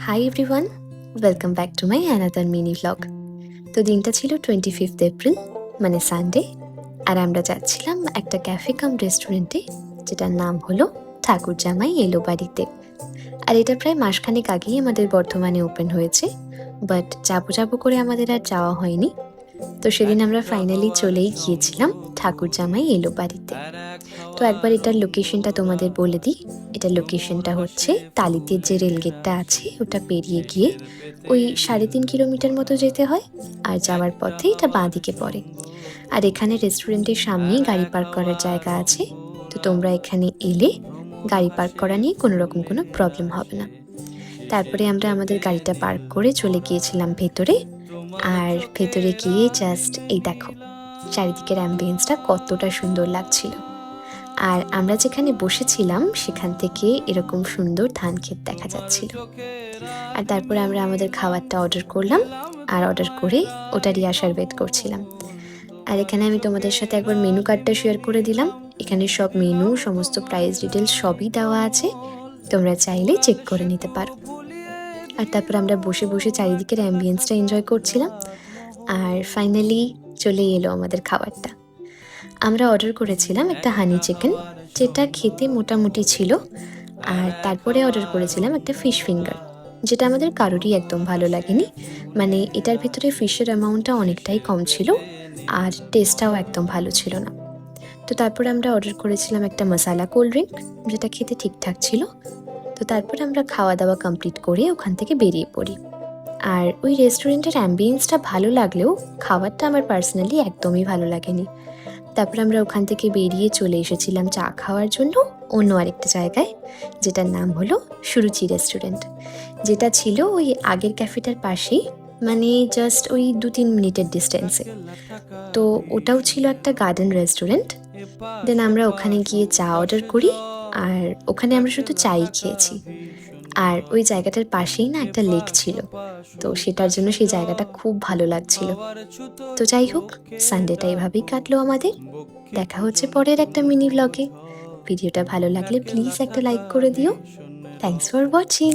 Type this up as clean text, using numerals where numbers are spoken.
Hi everyone, welcome back to my another mini vlog. তো দিনটা ছিল 25th এপ্রিল, মানে সানডে। আর আমরা যাচ্ছিলাম একটা ক্যাফে কাম রেস্টুরেন্টে, যেটার নাম হলো ঠাকুর জামাই এলো বাড়িতে। আর এটা প্রায় মাসখানেক আগেই আমাদের বর্ধমানে ওপেন হয়েছে, বাট যাবো যাবো করে আমাদের আর যাওয়া হয়নি। তো সেদিন আমরা ফাইনালি চলেই গিয়েছিলাম ঠাকুর জামাই এলো বাড়িতে। তো একবার এটার লোকেশনটা তোমাদের বলে দিই। এটার লোকেশনটা হচ্ছে তালিতের যে রেলগেটটা আছে ওটা পেরিয়ে গিয়ে ওই 3.5 কিলোমিটার মতো যেতে হয়, আর যাওয়ার পথে এটা বাঁদিকে পড়ে। আর এখানে রেস্টুরেন্টের সামনেই গাড়ি পার্ক করার জায়গা আছে। তো তোমরা এখানে এলে গাড়ি পার্ক করা নিয়ে কোনো রকম কোনো প্রবলেম হবে না। তারপরে আমরা আমাদের গাড়িটা পার্ক করে চলে গিয়েছিলাম ভেতরে। আর ভেতরে গিয়ে জাস্ট এই দেখো চারিদিকের অ্যাম্বিয়েন্সটা কতটা সুন্দর লাগছিল। আর আমরা যেখানে বসেছিলাম সেখান থেকে এরকম সুন্দর ধান ক্ষেত দেখা যাচ্ছিল। আর তারপরে আমরা আমাদের খাবারটা অর্ডার করলাম, আর অর্ডার করে ওটারই আসার ওয়েট করছিলাম। আর এখানে আমি তোমাদের সাথে একবার মেনু কার্ডটা শেয়ার করে দিলাম। এখানে সব মেনু, সমস্ত প্রাইস ডিটেলস সবই দেওয়া আছে, তোমরা চাইলে চেক করে নিতে পারো। আর তারপর আমরা বসে বসে চারিদিকের অ্যাম্বিয়েন্সটা এনজয় করছিলাম। আর ফাইনালি চলে এলো আমাদের খাবারটা। আমরা অর্ডার করেছিলাম একটা হানি চিকেন, যেটা খেতে মোটামুটি ছিল। আর তারপরে অর্ডার করেছিলাম একটা ফিশ ফিঙ্গার, যেটা আমাদের কারোরই একদম ভালো লাগেনি। মানে এটার ভিতরে ফিশের অ্যামাউন্টটা অনেকটাই কম ছিল, আর টেস্টটাও একদম ভালো ছিল না। তো তারপরে আমরা অর্ডার করেছিলাম একটা মশালা কোল্ড ড্রিঙ্ক, যেটা খেতে ঠিকঠাক ছিল। তো তারপরে আমরা খাওয়া দাওয়া কমপ্লিট করে ওখান থেকে বেরিয়ে পড়ি। আর ওই রেস্টুরেন্টের অ্যাম্বিয়েন্সটা ভালো লাগলেও খাবারটা আমার পার্সোনালি একদমই ভালো লাগেনি। তারপর আমরা ওখান থেকে বেরিয়ে চলে এসেছিলাম চা খাওয়ার জন্য অন্য আরেকটা জায়গায়, যেটার নাম হলো সুরুচি রেস্টুরেন্ট, যেটা ছিল ওই আগের ক্যাফেটার পাশেই, মানে জাস্ট ওই 2-3 মিনিটের ডিস্টেন্সে। তো ওটাও ছিল একটা গার্ডেন রেস্টুরেন্ট। দেন আমরা ওখানে গিয়ে চা অর্ডার করি, আর ওখানে আমরা শুধু চাই খেয়েছি। আর ওই জায়গাটার পাশেই না একটা লেক ছিল, তো সেটার জন্য সেই জায়গাটা খুব ভালো লাগছিল। তো যাই হোক, সানডেটা এভাবেই কাটলো আমাদের। দেখা হচ্ছে পরের একটা মিনি ব্লগে। ভিডিওটা ভালো লাগলে প্লিজ একটা লাইক করে দিও। Thanks for watching.